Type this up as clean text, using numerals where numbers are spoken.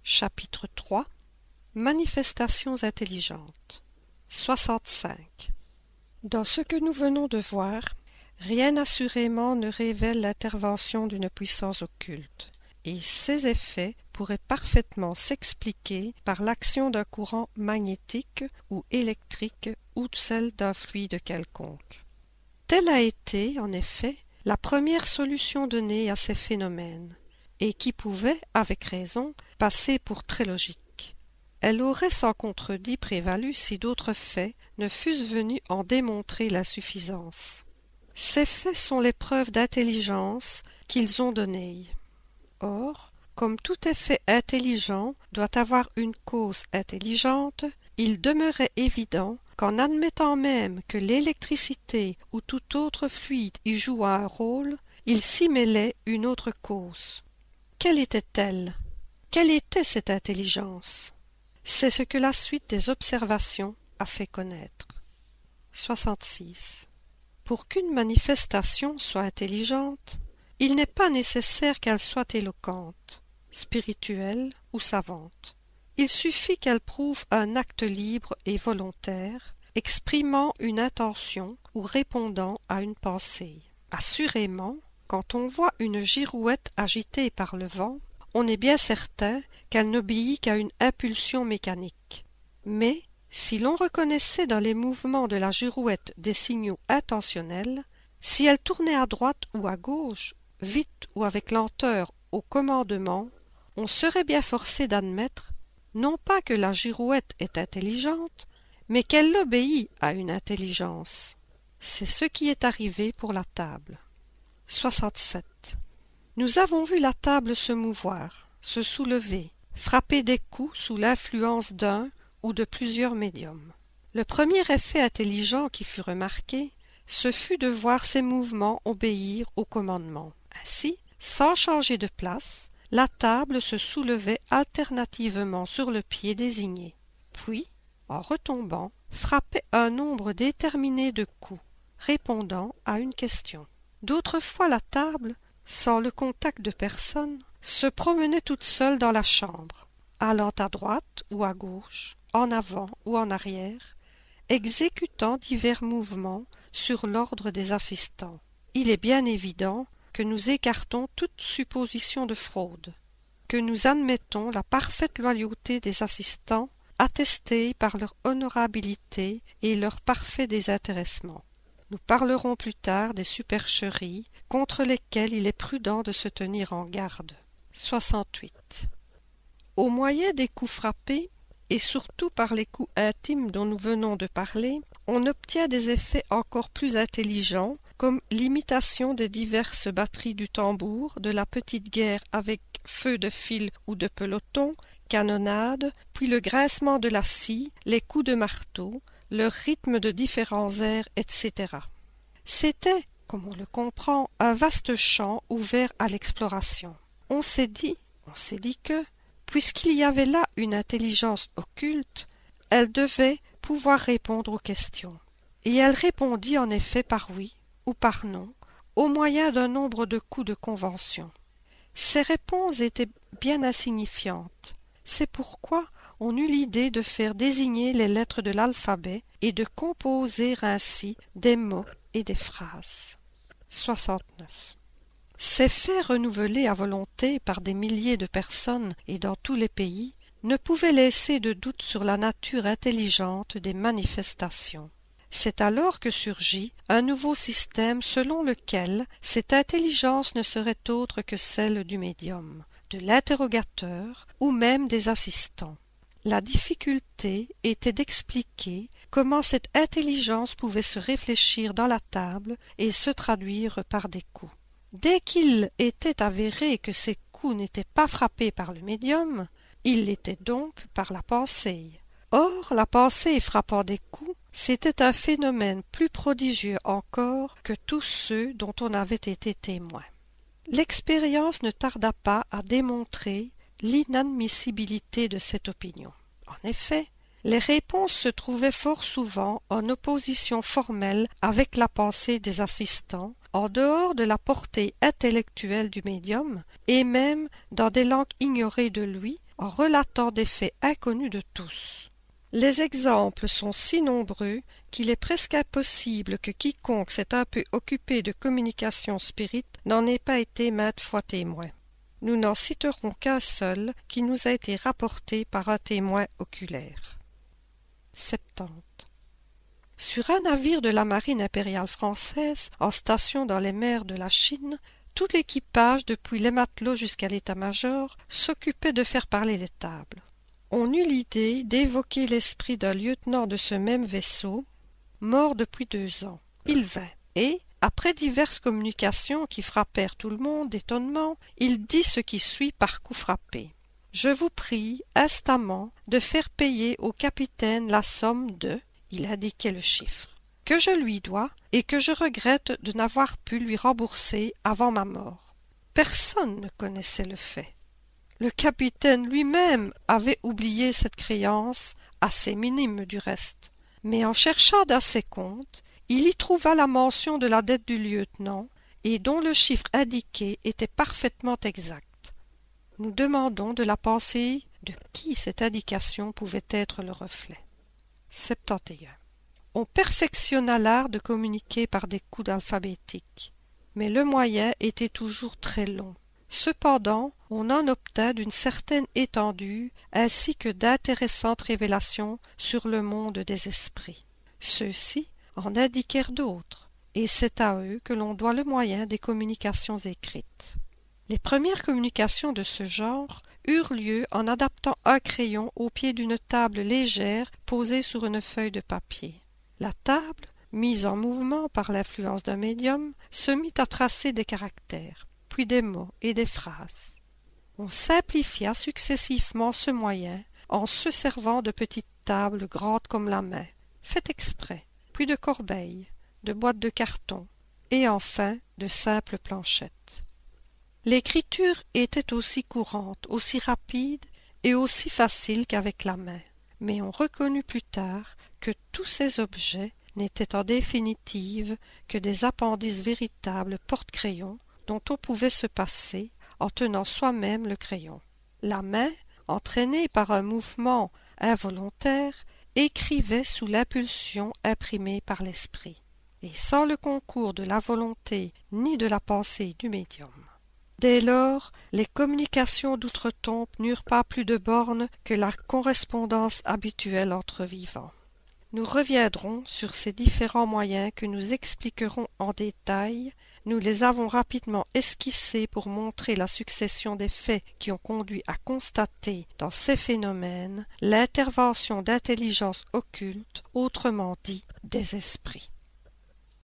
Chapitre 3 Manifestations intelligentes 65. Dans ce que nous venons de voir, rien assurément ne révèle l'intervention d'une puissance occulte, et ses effets pourraient parfaitement s'expliquer par l'action d'un courant magnétique ou électrique ou celle d'un fluide quelconque. Telle a été, en effet, la première solution donnée à ces phénomènes, et qui pouvait, avec raison, passer pour très logique. Elle aurait sans contredit prévalu si d'autres faits ne fussent venus en démontrer l'insuffisance. Ces faits sont les preuves d'intelligence qu'ils ont données. Or, comme tout effet intelligent doit avoir une cause intelligente, il demeurait évident qu'en admettant même que l'électricité ou tout autre fluide y jouât un rôle, il s'y mêlait une autre cause. Quelle était-elle? Quelle était cette intelligence? C'est ce que la suite des observations a fait connaître. 66. Pour qu'une manifestation soit intelligente, il n'est pas nécessaire qu'elle soit éloquente, spirituelle ou savante. Il suffit qu'elle prouve un acte libre et volontaire, exprimant une intention ou répondant à une pensée. Assurément, quand on voit une girouette agitée par le vent, on est bien certain qu'elle n'obéit qu'à une impulsion mécanique. Mais, si l'on reconnaissait dans les mouvements de la girouette des signaux intentionnels, si elle tournait à droite ou à gauche, vite ou avec lenteur au commandement, on serait bien forcé d'admettre, non pas que la girouette est intelligente, mais qu'elle obéit à une intelligence. C'est ce qui est arrivé pour la table. 67. Nous avons vu la table se mouvoir, se soulever, frapper des coups sous l'influence d'un ou de plusieurs médiums. Le premier effet intelligent qui fut remarqué, ce fut de voir ces mouvements obéir au commandement. Ainsi, sans changer de place, la table se soulevait alternativement sur le pied désigné, puis, en retombant, frappait un nombre déterminé de coups, répondant à une question. D'autres fois la table, sans le contact de personne, se promenait toute seule dans la chambre, allant à droite ou à gauche, en avant ou en arrière, exécutant divers mouvements sur l'ordre des assistants. Il est bien évident que nous écartons toute supposition de fraude, que nous admettons la parfaite loyauté des assistants, attestée par leur honorabilité et leur parfait désintéressement. Nous parlerons plus tard des supercheries contre lesquelles il est prudent de se tenir en garde. 68. Au moyen des coups frappés, et surtout par les coups intimes dont nous venons de parler, on obtient des effets encore plus intelligents, comme l'imitation des diverses batteries du tambour, de la petite guerre avec feu de fil ou de peloton, canonnade, puis le grincement de la scie, les coups de marteau, leur rythme de différents airs, etc. C'était, comme on le comprend, un vaste champ ouvert à l'exploration. On s'est dit que, puisqu'il y avait là une intelligence occulte, elle devait pouvoir répondre aux questions. Et elle répondit en effet par oui ou par non, au moyen d'un nombre de coups de convention. Ces réponses étaient bien insignifiantes. C'est pourquoi on eut l'idée de faire désigner les lettres de l'alphabet et de composer ainsi des mots et des phrases. 69. Ces faits renouvelés à volonté par des milliers de personnes et dans tous les pays ne pouvaient laisser de doute sur la nature intelligente des manifestations. C'est alors que surgit un nouveau système selon lequel cette intelligence ne serait autre que celle du médium, de l'interrogateur ou même des assistants. La difficulté était d'expliquer comment cette intelligence pouvait se réfléchir dans la table et se traduire par des coups. Dès qu'il était avéré que ces coups n'étaient pas frappés par le médium, ils l'étaient donc par la pensée. Or, la pensée frappant des coups, c'était un phénomène plus prodigieux encore que tous ceux dont on avait été témoin. L'expérience ne tarda pas à démontrer l'inadmissibilité de cette opinion. En effet, les réponses se trouvaient fort souvent en opposition formelle avec la pensée des assistants, en dehors de la portée intellectuelle du médium, et même dans des langues ignorées de lui, en relatant des faits inconnus de tous. Les exemples sont si nombreux qu'il est presque impossible que quiconque s'est un peu occupé de communication spirite n'en ait pas été maintes fois témoin. Nous n'en citerons qu'un seul qui nous a été rapporté par un témoin oculaire. 70. Sur un navire de la marine impériale française, en station dans les mers de la Chine, tout l'équipage, depuis les matelots jusqu'à l'état-major, s'occupait de faire parler les tables. On eut l'idée d'évoquer l'esprit d'un lieutenant de ce même vaisseau, mort depuis 2 ans. Il vint, et, après diverses communications qui frappèrent tout le monde d'étonnement, il dit ce qui suit par coup frappé. « Je vous prie instamment de faire payer au capitaine la somme de... » il indiquait le chiffre, « que je lui dois et que je regrette de n'avoir pu lui rembourser avant ma mort. » Personne ne connaissait le fait. Le capitaine lui-même avait oublié cette créance, assez minime du reste. Mais en cherchant dans ses comptes, il y trouva la mention de la dette du lieutenant, et dont le chiffre indiqué était parfaitement exact. Nous demandons de la pensée de qui cette indication pouvait être le reflet. 71. On perfectionna l'art de communiquer par des coups alphabétiques, mais le moyen était toujours très long. Cependant, on en obtint d'une certaine étendue ainsi que d'intéressantes révélations sur le monde des esprits. Ceux-ci en indiquèrent d'autres, et c'est à eux que l'on doit le moyen des communications écrites. Les premières communications de ce genre eurent lieu en adaptant un crayon au pied d'une table légère posée sur une feuille de papier. La table, mise en mouvement par l'influence d'un médium, se mit à tracer des caractères, puis des mots et des phrases. On simplifia successivement ce moyen en se servant de petites tables grandes comme la main, faites exprès, puis de corbeilles, de boîtes de carton, et enfin de simples planchettes. L'écriture était aussi courante, aussi rapide et aussi facile qu'avec la main, mais on reconnut plus tard que tous ces objets n'étaient en définitive que des appendices véritables porte-crayons dont on pouvait se passer en tenant soi-même le crayon. La main, entraînée par un mouvement involontaire, écrivait sous l'impulsion imprimée par l'esprit, et sans le concours de la volonté ni de la pensée du médium. Dès lors, les communications d'outre-tombe n'eurent pas plus de bornes que la correspondance habituelle entre vivants. Nous reviendrons sur ces différents moyens que nous expliquerons en détail. Nous les avons rapidement esquissés pour montrer la succession des faits qui ont conduit à constater dans ces phénomènes l'intervention d'intelligences occultes, autrement dit des esprits.